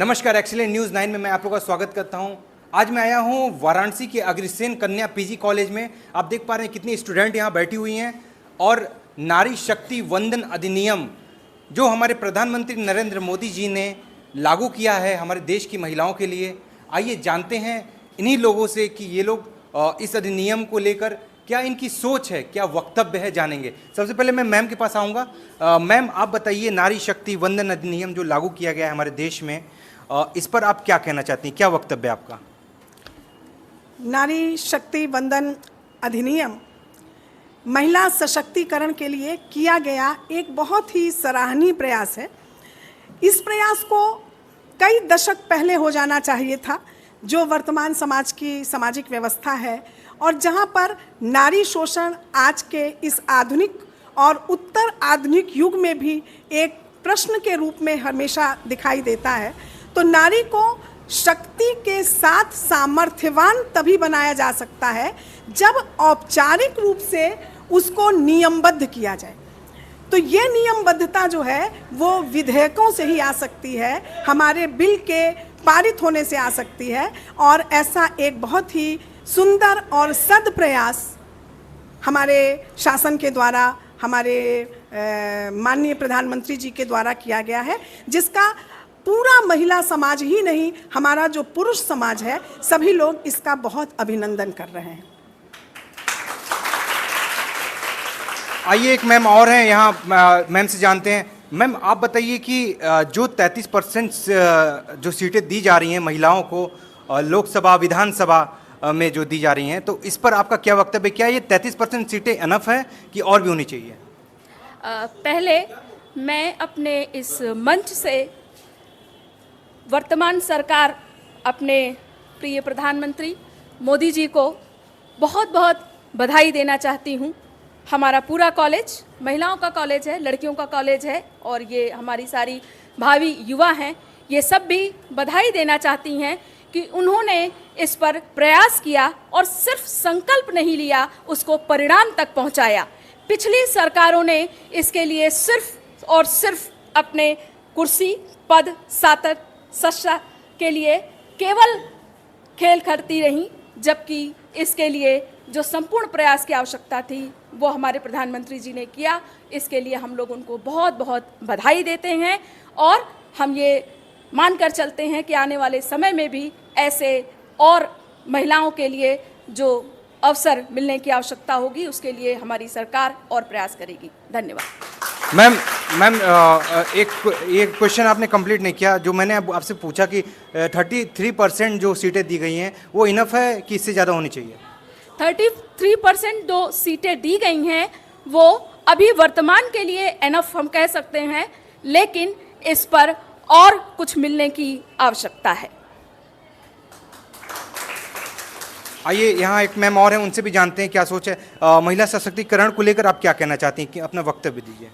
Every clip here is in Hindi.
नमस्कार, एक्सीलेंट न्यूज़ 9 में मैं आप लोगों का स्वागत करता हूं। आज मैं आया हूं वाराणसी के अग्रसेन कन्या पीजी कॉलेज में। आप देख पा रहे हैं कितनी स्टूडेंट यहां बैठी हुई हैं और नारी शक्ति वंदन अधिनियम जो हमारे प्रधानमंत्री नरेंद्र मोदी जी ने लागू किया है हमारे देश की महिलाओं के लिए। आइए जानते हैं इन्हीं लोगों से कि ये लोग इस अधिनियम को लेकर क्या इनकी सोच है, क्या वक्तव्य है, जानेंगे। सबसे पहले मैं मैम के पास आऊँगा। मैम, आप बताइए, नारी शक्ति वंदन अधिनियम जो लागू किया गया है हमारे देश में, इस पर आप क्या कहना चाहती हैं, क्या वक्तव्य है आपका? नारी शक्ति वंदन अधिनियम महिला सशक्तिकरण के लिए किया गया एक बहुत ही सराहनीय प्रयास है। इस प्रयास को कई दशक पहले हो जाना चाहिए था। जो वर्तमान समाज की सामाजिक व्यवस्था है और जहां पर नारी शोषण आज के इस आधुनिक और उत्तर आधुनिक युग में भी एक प्रश्न के रूप में हमेशा दिखाई देता है, तो नारी को शक्ति के साथ सामर्थ्यवान तभी बनाया जा सकता है जब औपचारिक रूप से उसको नियमबद्ध किया जाए। तो ये नियमबद्धता जो है वो विधेयकों से ही आ सकती है, हमारे बिल के पारित होने से आ सकती है। और ऐसा एक बहुत ही सुंदर और सद प्रयास हमारे शासन के द्वारा, हमारे माननीय प्रधानमंत्री जी के द्वारा किया गया है, जिसका पूरा महिला समाज ही नहीं, हमारा जो पुरुष समाज है, सभी लोग इसका बहुत अभिनंदन कर रहे हैं। आइए एक मैम और हैं यहाँ, मैम से जानते हैं। मैम, आप बताइए कि जो 33% जो सीटें दी जा रही हैं महिलाओं को लोकसभा विधानसभा में जो दी जा रही हैं, तो इस पर आपका क्या वक्तव्य? क्या ये 33% सीटें अनफ है कि और भी होनी चाहिए? पहले मैं अपने इस मंच से वर्तमान सरकार, अपने प्रिय प्रधानमंत्री मोदी जी को बहुत बहुत बधाई देना चाहती हूँ। हमारा पूरा कॉलेज महिलाओं का कॉलेज है, लड़कियों का कॉलेज है और ये हमारी सारी भावी युवा हैं, ये सब भी बधाई देना चाहती हैं कि उन्होंने इस पर प्रयास किया और सिर्फ संकल्प नहीं लिया, उसको परिणाम तक पहुंचाया। पिछली सरकारों ने इसके लिए सिर्फ और सिर्फ अपने कुर्सी, पद, सत्ता के लिए केवल खेल करती रहीं, जबकि इसके लिए जो संपूर्ण प्रयास की आवश्यकता थी वो हमारे प्रधानमंत्री जी ने किया। इसके लिए हम लोग उनको बहुत बहुत बधाई देते हैं और हम ये मानकर चलते हैं कि आने वाले समय में भी ऐसे और महिलाओं के लिए जो अवसर मिलने की आवश्यकता होगी उसके लिए हमारी सरकार और प्रयास करेगी। धन्यवाद। मैम, एक क्वेश्चन आपने कंप्लीट नहीं किया। जो मैंने आपसे पूछा कि 33% जो सीटें दी गई हैं वो इनफ है कि इससे ज़्यादा होनी चाहिए? 33% जो सीटें दी गई हैं वो अभी वर्तमान के लिए इनफ हम कह सकते हैं, लेकिन इस पर और कुछ मिलने की आवश्यकता है। आइए यहाँ एक मैम और हैं, उनसे भी जानते हैं क्या सोच है। महिला सशक्तिकरण को लेकर आप क्या कहना चाहती हैं, कि अपना वक्तव्य दीजिए।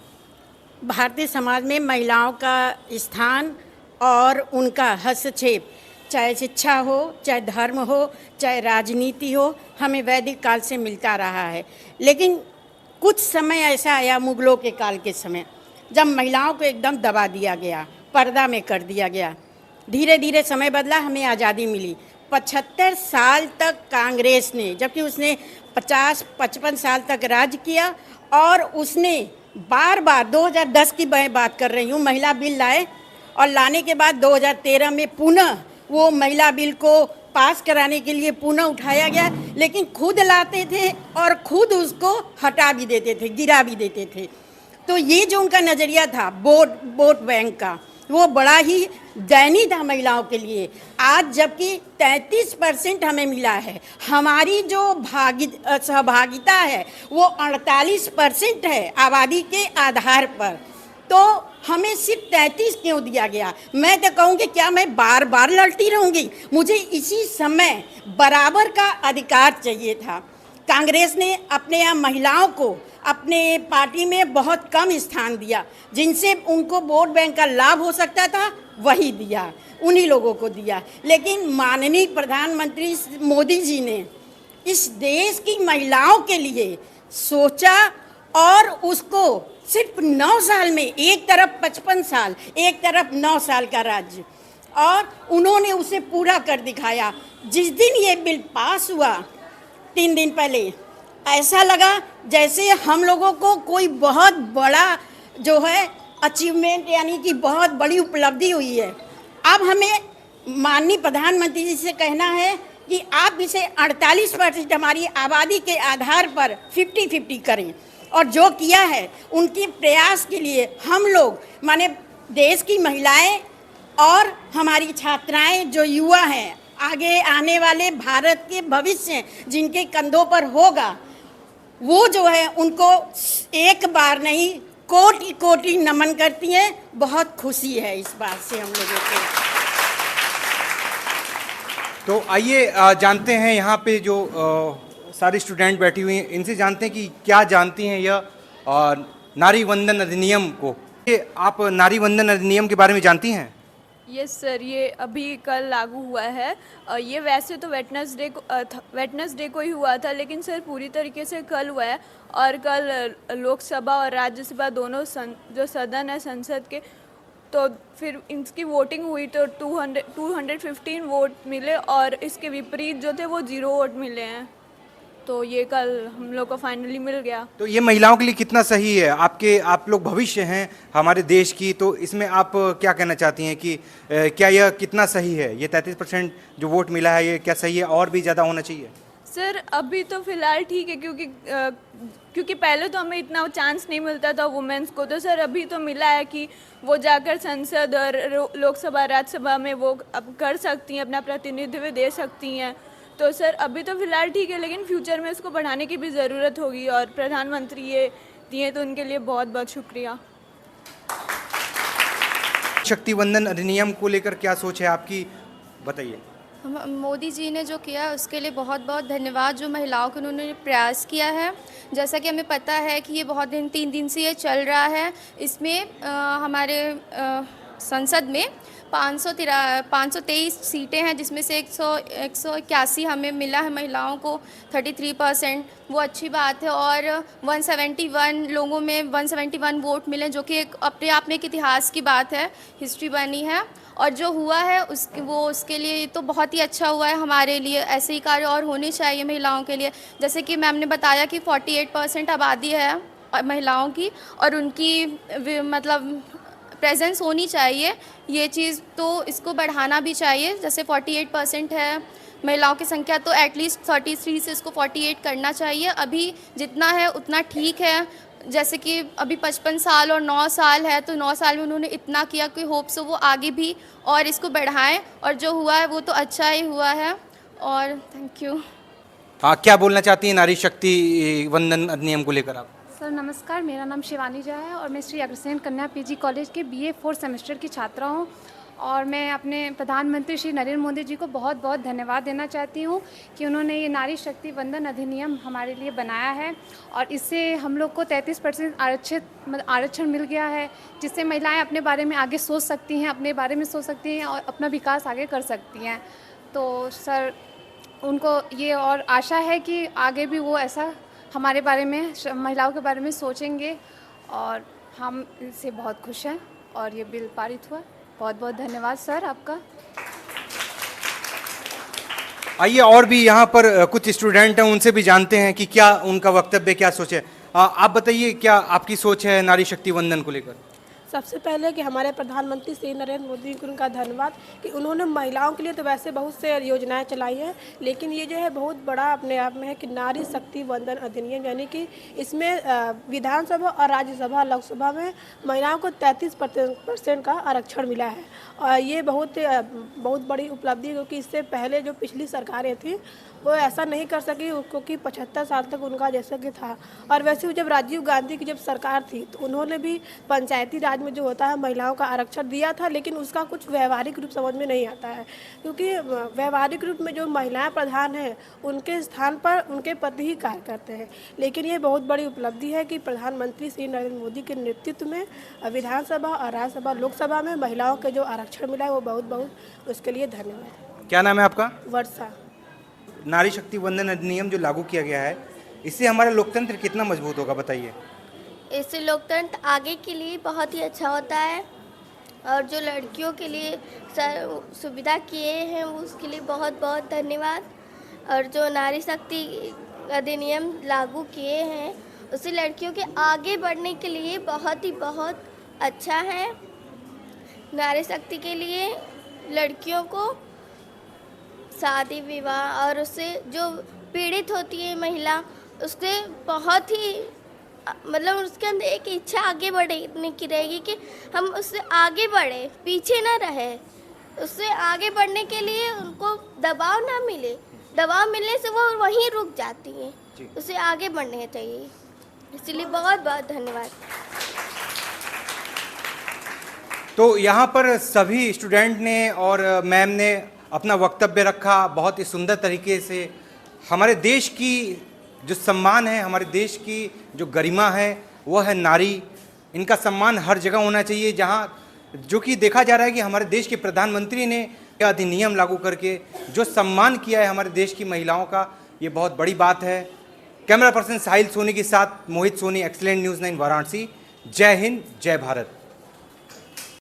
भारतीय समाज में महिलाओं का स्थान और उनका हस्तक्षेप, चाहे शिक्षा हो, चाहे धर्म हो, चाहे राजनीति हो, हमें वैदिक काल से मिलता रहा है। लेकिन कुछ समय ऐसा आया मुगलों के काल के समय, जब महिलाओं को एकदम दबा दिया गया, पर्दा में कर दिया गया। धीरे धीरे समय बदला, हमें आज़ादी मिली। 75 साल तक कांग्रेस ने, जबकि उसने 50-55 साल तक राज किया, और उसने बार बार 2010 की मैं बात कर रही हूँ, महिला बिल लाए और लाने के बाद 2013 में पुनः वो महिला बिल को पास कराने के लिए पुनः उठाया गया, लेकिन खुद लाते थे और खुद उसको हटा भी देते थे, गिरा भी देते थे। तो ये जो उनका नज़रिया था वोट बैंक का, वो बड़ा ही दयनीय था महिलाओं के लिए। आज जबकि 33% हमें मिला है, हमारी जो सहभागिता है वो 48% है आबादी के आधार पर, तो हमें सिर्फ 33 क्यों दिया गया? मैं तो कहूँगी क्या मैं बार बार लड़ती रहूँगी? मुझे इसी समय बराबर का अधिकार चाहिए था। कांग्रेस ने अपने यहाँ महिलाओं को अपने पार्टी में बहुत कम स्थान दिया, जिनसे उनको वोट बैंक का लाभ हो सकता था वही दिया, उन्हीं लोगों को दिया। लेकिन माननीय प्रधानमंत्री मोदी जी ने इस देश की महिलाओं के लिए सोचा और उसको सिर्फ 9 साल में, एक तरफ 55 साल, एक तरफ 9 साल का राज्य, और उन्होंने उसे पूरा कर दिखाया। जिस दिन ये बिल पास हुआ 3 दिन पहले, ऐसा लगा जैसे हम लोगों को कोई बहुत बड़ा जो है अचीवमेंट यानी कि बहुत बड़ी उपलब्धि हुई है। अब हमें माननीय प्रधानमंत्री जी से कहना है कि आप इसे 48% हमारी आबादी के आधार पर 50-50 करें, और जो किया है उनके प्रयास के लिए हम लोग माने देश की महिलाएं और हमारी छात्राएं जो युवा हैं, आगे आने वाले भारत के भविष्य जिनके कंधों पर होगा, वो जो है उनको एक बार नहीं कोटि कोटि नमन करती हैं। बहुत खुशी है इस बात से हम लोगों को। तो आइए जानते हैं यहाँ पे जो सारी स्टूडेंट बैठी हुई हैं, इनसे जानते हैं कि क्या जानती हैं यह नारी वंदन अधिनियम को। ये आप नारी वंदन अधिनियम के बारे में जानती हैं? यस सर, ये अभी कल लागू हुआ है। ये वैसे तो वेटनेसडे को ही हुआ था, लेकिन सर पूरी तरीके से कल हुआ है। और कल लोकसभा और राज्यसभा दोनों जो सदन है संसद के, तो फिर इसकी वोटिंग हुई तो 215 वोट मिले, और इसके विपरीत जो थे वो 0 वोट मिले हैं। तो ये कल हम लोग को फाइनली मिल गया। तो ये महिलाओं के लिए कितना सही है? आप लोग भविष्य हैं हमारे देश की, तो इसमें आप क्या कहना चाहती हैं कि क्या यह कितना सही है? ये 33% जो वोट मिला है, ये क्या सही है, और भी ज़्यादा होना चाहिए? सर अभी तो फिलहाल ठीक है, क्योंकि पहले तो हमें इतना चांस नहीं मिलता था वुमेन्स को। तो सर अभी तो मिला है कि वो जाकर संसद और लोकसभा राज्यसभा में वो अब कर सकती हैं, अपना प्रतिनिधित्व दे सकती हैं। तो सर अभी तो फिलहाल ठीक है, लेकिन फ्यूचर में इसको बढ़ाने की भी ज़रूरत होगी, और प्रधानमंत्री ये दिए तो उनके लिए बहुत बहुत शुक्रिया। शक्ति वंदन अधिनियम को लेकर क्या सोच है आपकी, बताइए। मोदी जी ने जो किया उसके लिए बहुत बहुत धन्यवाद। जो महिलाओं के उन्होंने प्रयास किया है, जैसा कि हमें पता है कि ये बहुत 3 दिन से ये चल रहा है। इसमें हमारे संसद में 523 सीटें हैं, जिसमें से 181 हमें मिला है महिलाओं को, 33%, वो अच्छी बात है। और 171 लोगों में 171 वोट मिले, जो कि एक अपने आप में एक इतिहास की बात है, हिस्ट्री बनी है। और जो हुआ है उसके लिए तो बहुत ही अच्छा हुआ है हमारे लिए। ऐसे ही कार्य और होने चाहिए महिलाओं के लिए। जैसे कि मैम ने बताया कि 48% आबादी है महिलाओं की, और उनकी मतलब प्रेजेंस होनी चाहिए ये चीज़, तो इसको बढ़ाना भी चाहिए। जैसे 48% है महिलाओं की संख्या, तो एटलीस्ट 33 से इसको 48 करना चाहिए। अभी जितना है उतना ठीक है। जैसे कि अभी 55 साल और 9 साल है, तो 9 साल में उन्होंने इतना किया कि होप से वो आगे भी और इसको बढ़ाएं, और जो हुआ है वो तो अच्छा ही हुआ है। और थैंक यू। हाँ, क्या बोलना चाहती हैं नारी शक्ति वंदन अधिनियम को लेकर आप? सर नमस्कार, मेरा नाम शिवानी झा है और मैं श्री अग्रसेन कन्या पीजी कॉलेज के BA 4th सेमेस्टर की छात्रा हूँ। और मैं अपने प्रधानमंत्री श्री नरेंद्र मोदी जी को बहुत बहुत धन्यवाद देना चाहती हूँ कि उन्होंने ये नारी शक्ति वंदन अधिनियम हमारे लिए बनाया है, और इससे हम लोग को 33% आरक्षण मिल गया है, जिससे महिलाएं अपने बारे में आगे सोच सकती हैं, अपने बारे में सोच सकती हैं और अपना विकास आगे कर सकती हैं। तो सर उनको ये और आशा है कि आगे भी वो ऐसा हमारे बारे में, महिलाओं के बारे में सोचेंगे, और हम इससे बहुत खुश हैं। और ये बिल पारित हुआ। बहुत बहुत धन्यवाद सर आपका। आइए और भी यहाँ पर कुछ स्टूडेंट हैं, उनसे भी जानते हैं कि क्या उनका वक्तव्य, क्या सोच है। आप बताइए, क्या आपकी सोच है नारी शक्ति वंदन को लेकर? सबसे पहले कि हमारे प्रधानमंत्री श्री नरेंद्र मोदी को उनका धन्यवाद कि उन्होंने महिलाओं के लिए तो वैसे बहुत से योजनाएं चलाई हैं, लेकिन ये जो है बहुत बड़ा अपने आप में है कि नारी शक्ति वंदन अधिनियम, यानी कि इसमें विधानसभा और राज्यसभा लोकसभा में महिलाओं को 33% का आरक्षण मिला है। और ये बहुत बड़ी उपलब्धि, क्योंकि इससे पहले जो पिछली सरकारें थी वो ऐसा नहीं कर सकी, क्योंकि 75 साल तक उनका जैसा कि था। और वैसे जब राजीव गांधी की जब सरकार थी तो उन्होंने भी पंचायती राज में जो होता है महिलाओं का आरक्षण दिया था, लेकिन उसका कुछ व्यवहारिक रूप समझ में नहीं आता है, क्योंकि व्यवहारिक रूप में जो महिलाएं प्रधान हैं उनके स्थान पर उनके पति ही कार्य करते हैं। लेकिन ये बहुत बड़ी उपलब्धि है कि प्रधानमंत्री श्री नरेंद्र मोदी के नेतृत्व में विधानसभा और राज्यसभा लोकसभा में महिलाओं के जो आरक्षण मिला है वो बहुत उसके लिए धन्यवाद। क्या नाम है आपका? वर्षा। नारी शक्ति वंदन अधिनियम जो लागू किया गया है, इससे हमारा लोकतंत्र कितना मजबूत होगा, बताइए। इससे लोकतंत्र आगे के लिए बहुत ही अच्छा होता है। और जो लड़कियों के लिए सुविधा किए हैं उसके लिए बहुत बहुत धन्यवाद। और जो नारी शक्ति अधिनियम लागू किए हैं उससे लड़कियों के आगे बढ़ने के लिए बहुत अच्छा है। नारी शक्ति के लिए लड़कियों को शादी विवाह और उससे जो पीड़ित होती है महिला, उससे बहुत ही मतलब उसके अंदर एक इच्छा आगे बढ़ने की रहेगी कि हम उससे आगे बढ़े, पीछे ना रहे। उससे आगे बढ़ने के लिए उनको दबाव ना मिले, दबाव मिलने से वो वहीं रुक जाती हैं। उससे आगे बढ़ना चाहिए, इसलिए बहुत बहुत धन्यवाद। तो यहाँ पर सभी स्टूडेंट ने और मैम ने अपना वक्तव्य रखा बहुत ही सुंदर तरीके से। हमारे देश की जो सम्मान है, हमारे देश की जो गरिमा है वो है नारी। इनका सम्मान हर जगह होना चाहिए, जहाँ जो कि देखा जा रहा है कि हमारे देश के प्रधानमंत्री ने यह अधिनियम लागू करके जो सम्मान किया है हमारे देश की महिलाओं का, ये बहुत बड़ी बात है। कैमरा पर्सन साहिल सोनी के साथ मोहित सोनी, एक्सीलेंट न्यूज़ 9 वाराणसी। जय हिंद, जय भारत।